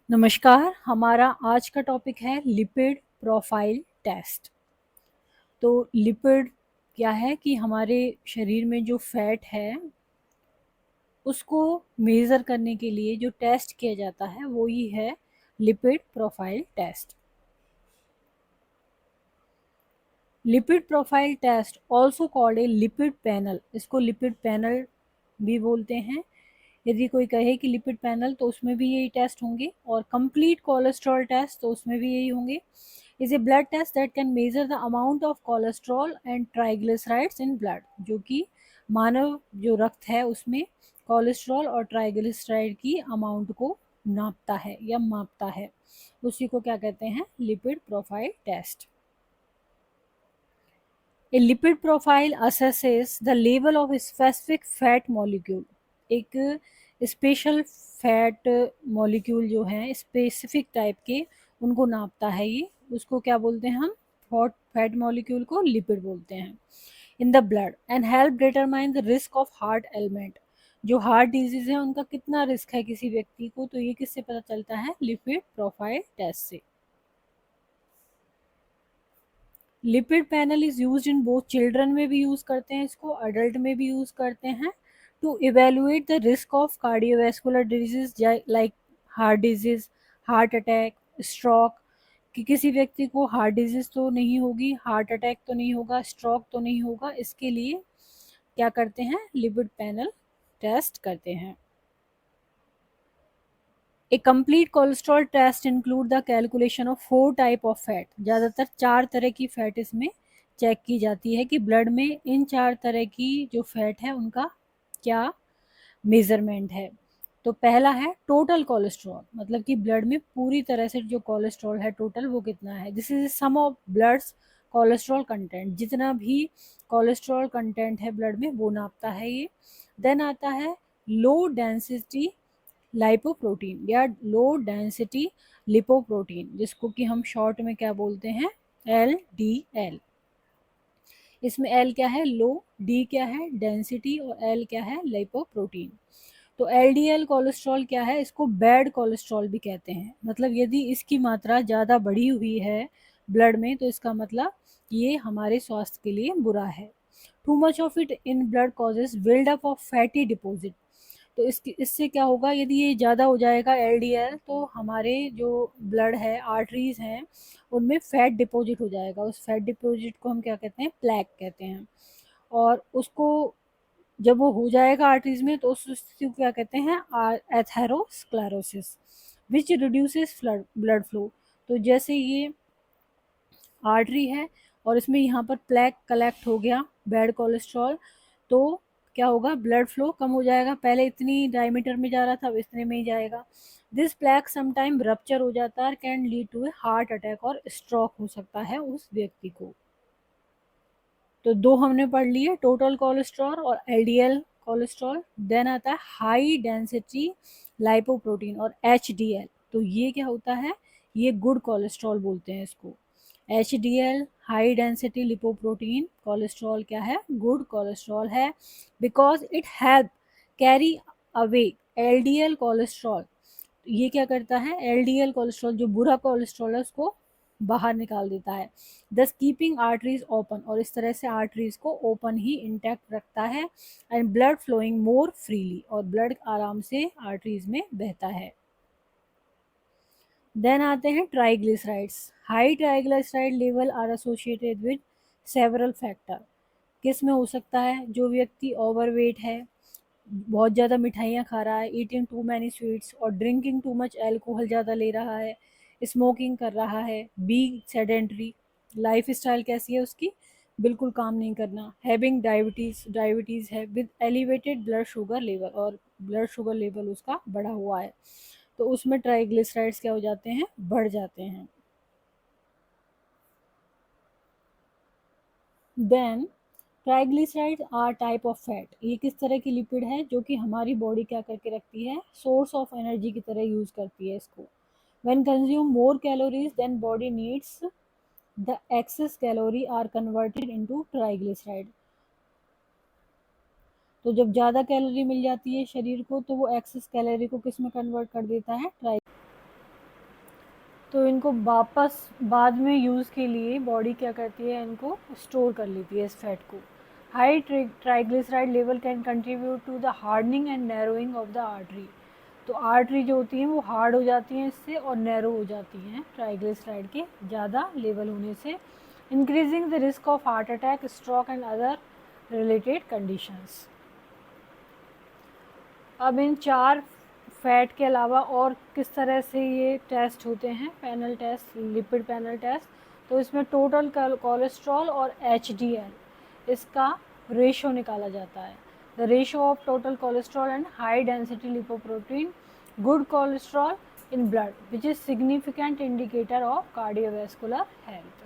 नमस्कार, हमारा आज का टॉपिक है लिपिड प्रोफाइल टेस्ट। तो लिपिड क्या है कि हमारे शरीर में जो फैट है उसको मेज़र करने के लिए जो टेस्ट किया जाता है वो ही है lipid profile test. Lipid profile test also called a lipid panel, इसको लिपिड पैनल भी बोलते हैं। यदि कोई कहे कि लिपिड पैनल तो उसमें भी यही टेस्ट होंगे, और कंप्लीट कोलेस्ट्रॉल टेस्ट तो उसमें भी यही होंगे। Is a blood test that can measure the amount of cholesterol and triglycerides in blood, जो कि मानव जो रक्त है उसमें कोलेस्ट्रॉल और ट्राइग्लिसराइड की अमाउंट को नापता है या मापता है, उसी को क्या कहते हैं, lipid profile test. A lipid profile assesses the level of a specific fat molecule। एक स्पेशल फैट मॉलिक्यूल जो हैं स्पेसिफिक टाइप के उनको नापता है ये, उसको क्या बोलते हैं हम, हॉट फैट मॉलिक्यूल को लिपिड बोलते हैं। In the blood and help determine the risk of heart element, जो हार्ट डिजीज है उनका कितना रिस्क है किसी व्यक्ति को, तो ये किससे पता चलता है, लिपिड प्रोफाइल टेस्ट से। Lipid panel is used in both, children में भी यूज़ करते हैं इसको, अडल्ट में भी यूज़ करते हैं, to evaluate the risk of cardiovascular disease like heart disease, heart attack, stroke, कि किसी व्यक्ति को हार्ट डिजीज तो नहीं होगी, हार्ट अटैक तो नहीं होगा, स्ट्रोक तो नहीं होगा, इसके लिए क्या करते हैं, लिपिड पैनल टेस्ट करते हैं। A complete cholesterol test include the calculation of 4 type of fat, ज़्यादातर 4 तरह की फैट इसमें चेक की जाती है कि ब्लड में इन 4 तरह की जो फैट है उनका क्या मेजरमेंट है। तो पहला है टोटल कोलेस्ट्रॉल, मतलब कि ब्लड में पूरी तरह से जो कोलेस्ट्रॉल है टोटल वो कितना है, this is sum of blood's cholesterol content, जितना भी कोलेस्ट्रॉल कंटेंट है ब्लड में वो नापता है ये। देन आता है लो डेंसिटी लाइपोप्रोटीन या लो डेंसिटी लिपोप्रोटीन, जिसको कि हम शॉर्ट में क्या बोलते हैं, LDL। इसमें L क्या है, लो, D क्या है, डेंसिटी, और L क्या है, लिपोप्रोटीन। तो LDL कोलेस्ट्रॉल क्या है, इसको बैड कोलेस्ट्रॉल भी कहते हैं, मतलब यदि इसकी मात्रा ज़्यादा बढ़ी हुई है ब्लड में तो इसका मतलब ये हमारे स्वास्थ्य के लिए बुरा है। Too much of it in blood causes buildup of fatty deposit, तो इससे क्या होगा, यदि ये ज़्यादा हो जाएगा LDL तो हमारे जो ब्लड है, आर्टरीज हैं, उनमें फैट डिपॉजिट हो जाएगा, उस फैट डिपॉजिट को हम क्या कहते हैं, प्लैक कहते हैं। और उसको जब वो हो जाएगा आर्टरीज में तो उस स्थिति को क्या कहते हैं, एथेरोस्क्लेरोसिस, विच रिड्यूसेस ब्लड फ्लो। तो जैसे ये आर्टरी है और इसमें यहाँ पर प्लैक कलेक्ट हो गया बैड कोलेस्ट्रॉल, तो क्या होगा, ब्लड फ्लो कम हो जाएगा, पहले इतनी डायमीटर में जा रहा था अब इतने में ही जाएगा। दिस प्लैक समटाइम रप्चर हो जाता है, can lead to a heart attack और स्ट्रोक हो सकता है उस व्यक्ति को। तो दो हमने पढ़ लिए, टोटल कोलेस्ट्रॉल और LDL कोलेस्ट्रॉल। देन आता है हाई डेंसिटी लाइपोप्रोटीन और HDL, तो ये क्या होता है, ये गुड कोलेस्ट्रॉल बोलते हैं इसको। HDL high density lipoprotein cholesterol क्या है, गुड कोलेस्ट्रॉल है, because it help carry away LDL cholesterol. ये क्या करता है, LDL कोलेस्ट्रॉल जो बुरा कोलेस्ट्रॉल है उसको बाहर निकाल देता है, दस कीपिंग आर्टरीज ओपन, और इस तरह से आर्टरीज को ओपन ही इंटैक्ट रखता है, and blood flowing more freely, और ब्लड आराम से आर्टरीज में बहता है। देन आते हैं triglycerides. High triglyceride level are associated with several factor. किस में हो सकता है, जो व्यक्ति ओवरवेट है, बहुत ज़्यादा मिठाइयाँ खा रहा है, ईटिंग टू मैनी स्वीट्स और ड्रिंकिंग टू मच एल्कोहल ज़्यादा ले रहा है, स्मोकिंग कर रहा है, बी सेडेंटरी, लाइफ स्टाइल कैसी है उसकी, बिल्कुल काम नहीं करना, हैविंग डायबिटीज़ है, with elevated blood sugar level, और ब्लड शुगर लेवल उसका बढ़ा हुआ है, तो उसमें ट्राइग्लिसराइड्स क्या हो जाते हैं, बढ़ जाते हैं। Then triglycerides are type of fat, ये किस तरह की लिपिड है जो कि हमारी बॉडी क्या करके रखती है, सोर्स ऑफ एनर्जी की तरह यूज करती है इसको। When consume more calories than body needs, the excess calorie are converted into triglyceride. तो जब ज़्यादा कैलोरी मिल जाती है शरीर को तो वो एक्सेस कैलोरी को किस में कन्वर्ट कर देता है, तो इनको वापस बाद में यूज़ के लिए बॉडी क्या करती है, इनको स्टोर कर लेती है इस फैट को। High triglyceride level can contribute to the hardening and narrowing of the artery. तो आर्टरी जो होती हैं वो हार्ड हो जाती हैं इससे और नैरो हो जाती हैं ट्राइग्लिसराइड के ज़्यादा लेवल होने से, increasing the risk of heart attack, stroke and other related conditions. अब इन 4 फैट के अलावा और किस तरह से ये टेस्ट होते हैं, panel test, lipid panel test. तो इसमें टोटल कोलेस्ट्रॉल और HDL इसका रेशो निकाला जाता है। The ratio of total cholesterol and high density lipoprotein good cholesterol in blood, which is significant indicator of cardiovascular health.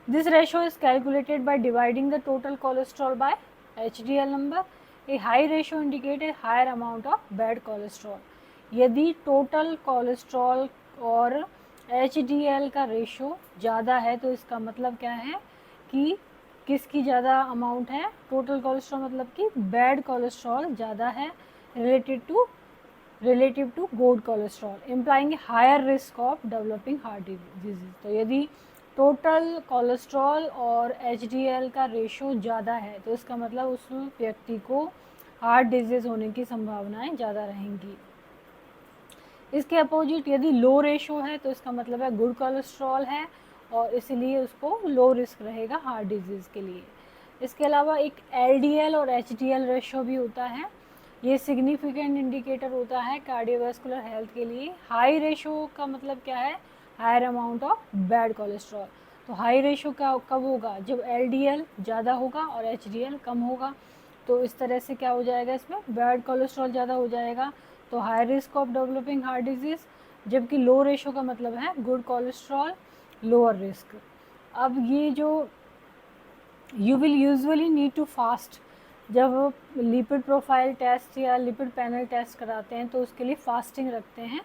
This ratio is calculated by dividing the total cholesterol by HDL number. A high ratio indicates a higher amount of bad cholesterol. यदि total cholesterol और HDL का ratio ज़्यादा है तो इसका मतलब क्या है कि किसकी ज़्यादा अमाउंट है, टोटल कोलेस्ट्रॉल मतलब कि बैड कोलेस्ट्रॉल ज़्यादा है relative to good cholesterol, implying a higher risk of developing heart disease. तो यदि टोटल कोलेस्ट्रॉल और HDL का रेशो ज़्यादा है तो इसका मतलब उस व्यक्ति को हार्ट डिजीज़ होने की संभावनाएं ज़्यादा रहेंगी। इसके अपोजिट यदि लो रेशो है तो इसका मतलब है गुड कोलेस्ट्रॉल है और इसलिए उसको लो रिस्क रहेगा हार्ट डिजीज़ के लिए। इसके अलावा एक LDL और HDL रेशो भी होता है, ये सिग्निफिकेंट इंडिकेटर होता है कार्डियोवास्कुलर हेल्थ के लिए। हाई रेशो का मतलब क्या है, higher amount of bad cholesterol. तो हाई रेशो का कब होगा, जब LDL ज़्यादा होगा और HDL कम होगा। तो इस तरह से क्या हो जाएगा, इसमें बैड कोलेस्ट्रॉल ज़्यादा हो जाएगा तो high risk of developing heart disease, जबकि लो रेशो का मतलब है गुड कोलेस्ट्रॉल लोअर रिस्क। अब ये जो you will usually need to fast, जब लिपिड प्रोफाइल टेस्ट या लिपिड पैनल टेस्ट कराते हैं तो उसके लिए फास्टिंग रखते हैं।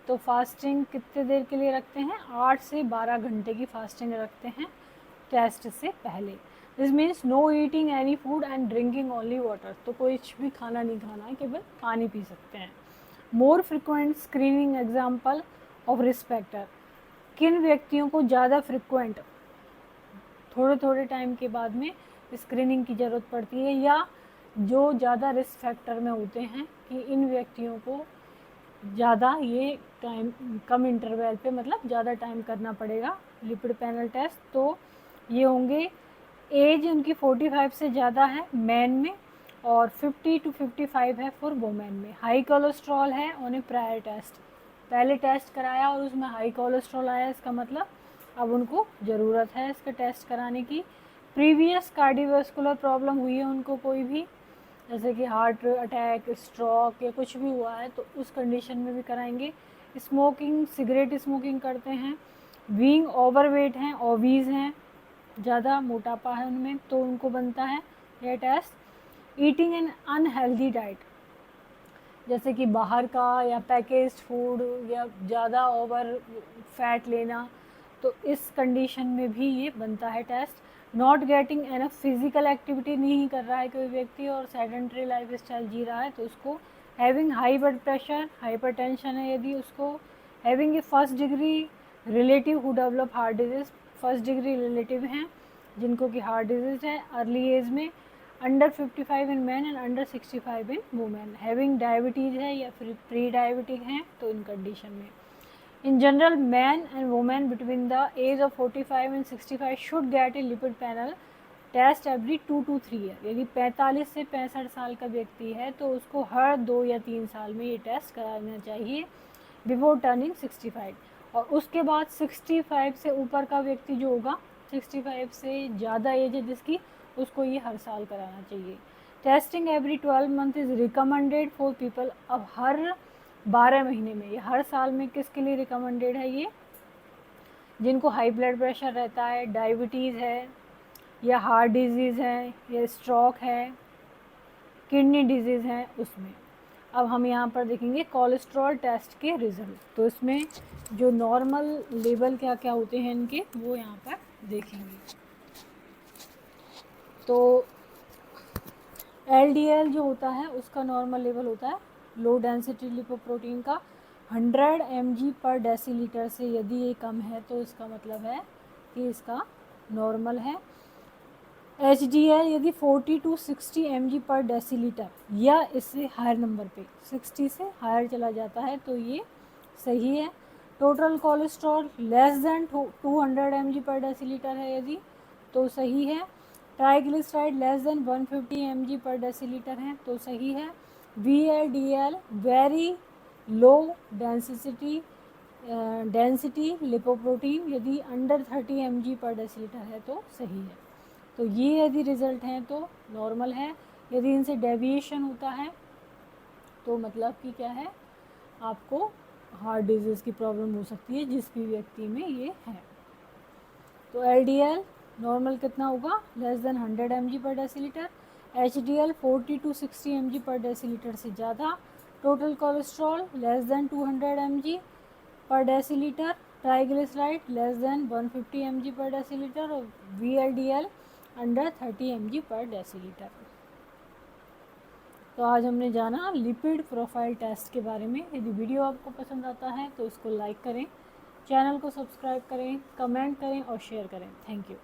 तो फास्टिंग कितने देर के लिए रखते हैं, 8 से 12 घंटे की फास्टिंग रखते हैं टेस्ट से पहले। This means no eating any food and drinking only water. तो कुछ भी खाना नहीं खाना है, केवल पानी पी सकते हैं। More frequent screening example of risk factor, किन व्यक्तियों को ज़्यादा फ्रिक्वेंट थोड़े थोड़े टाइम के बाद में स्क्रीनिंग की ज़रूरत पड़ती है या जो ज़्यादा रिस्क फैक्टर में होते हैं कि इन व्यक्तियों को ज़्यादा ये टाइम कम इंटरवल पे मतलब ज़्यादा टाइम करना पड़ेगा लिपिड पैनल टेस्ट। तो ये होंगे, एज उनकी 45 से ज़्यादा है मैन में और 50 to 55 है फॉर वुमेन में। हाई कोलेस्ट्रॉल है उन्हें प्रायर टेस्ट, पहले टेस्ट कराया और उसमें हाई कोलेस्ट्रॉल आया, इसका मतलब अब उनको ज़रूरत है इसका टेस्ट कराने की। प्रीवियस कार्डियोवास्कुलर प्रॉब्लम हुई है उनको कोई भी, जैसे कि हार्ट अटैक, स्ट्रोक या कुछ भी हुआ है तो उस कंडीशन में भी कराएंगे। स्मोकिंग, सिगरेट स्मोकिंग करते हैं, बीइंग ओवरवेट हैं, ओबीज हैं, ज़्यादा मोटापा है उनमें तो उनको बनता है यह test. Eating an unhealthy diet, जैसे कि बाहर का या पैकेज्ड फूड या ज़्यादा ओवर फैट लेना, तो इस कंडीशन में भी ये बनता है test. Not getting enough physical activity नहीं कर रहा है कोई व्यक्ति और सेडेंटरी लाइफ स्टाइल जी रहा है तो उसको। Having high blood pressure, hypertension है यदि उसको। Having a first degree relative who develop heart disease, first degree relative हैं जिनको कि हार्ट डिजीज़ है अर्ली एज में। Under 55 in man and under 65 in women. Having diabetes है या फिर प्री डायबिटिक हैं तो इन कंडीशन में। In general, men and women between the age of 45 and 65 should get a lipid panel test every 2 to 3 year. यदि 45 से 65 साल का व्यक्ति है तो उसको हर 2 या 3 साल में ये टेस्ट कराना चाहिए बिफोर टर्निंग 65। और उसके बाद 65 से ऊपर का व्यक्ति जो होगा, 65 से ज़्यादा एज है जिसकी, उसको ये हर साल कराना चाहिए। Testing every 12 month is recommended for people. अब हर 12 महीने में, ये हर साल में किसके लिए रिकमेंडेड है, ये जिनको हाई ब्लड प्रेशर रहता है, डायबिटीज़ है या हार्ट डिजीज़ है या स्ट्रोक है, किडनी डिजीज़ है उसमें। अब हम यहाँ पर देखेंगे कोलेस्ट्रॉल टेस्ट के रिज़ल्ट। तो इसमें जो नॉर्मल लेवल क्या क्या होते हैं इनके वो यहाँ पर देखेंगे। तो LDL जो होता है उसका नॉर्मल लेवल होता है लो डेंसिटी लिपोप्रोटीन का 100 mg पर डेसीलीटर से यदि ये कम है तो इसका मतलब है कि इसका नॉर्मल है। HDL यदि 40 to 60 mg पर डेसीलीटर या इससे हायर नंबर पे 60 से हायर चला जाता है तो ये सही है। Total cholesterol less than 200 mg पर डेसीलीटर है यदि तो सही है। ट्राइग्लिसराइड लेस देन 150 mg पर डेसीलीटर है तो सही है। VLDL very low density lipoprotein यदि अंडर 30 mg पर डेसीलीटर है तो सही है। तो ये यदि रिज़ल्ट हैं तो नॉर्मल है। यदि इनसे डेविएशन होता है तो मतलब कि क्या है, आपको हार्ट डिजीज़ की प्रॉब्लम हो सकती है जिस भी व्यक्ति में ये है। तो LDL नॉर्मल कितना होगा, लेस देन 100 mg पर डेसीलीटर। HDL 40 to 60 mg पर डेसीलीटर से ज़्यादा। Total cholesterol less than 200 mg पर decilitre. Triglyceride less than 150 mg पर डेसीलीटर और VLDL अंडर 30 mg पर डेसीलीटर। तो आज हमने जाना लिपिड प्रोफाइल टेस्ट के बारे में। यदि वीडियो आपको पसंद आता है तो इसको लाइक करें, चैनल को सब्सक्राइब करें, कमेंट करें और शेयर करें। Thank you.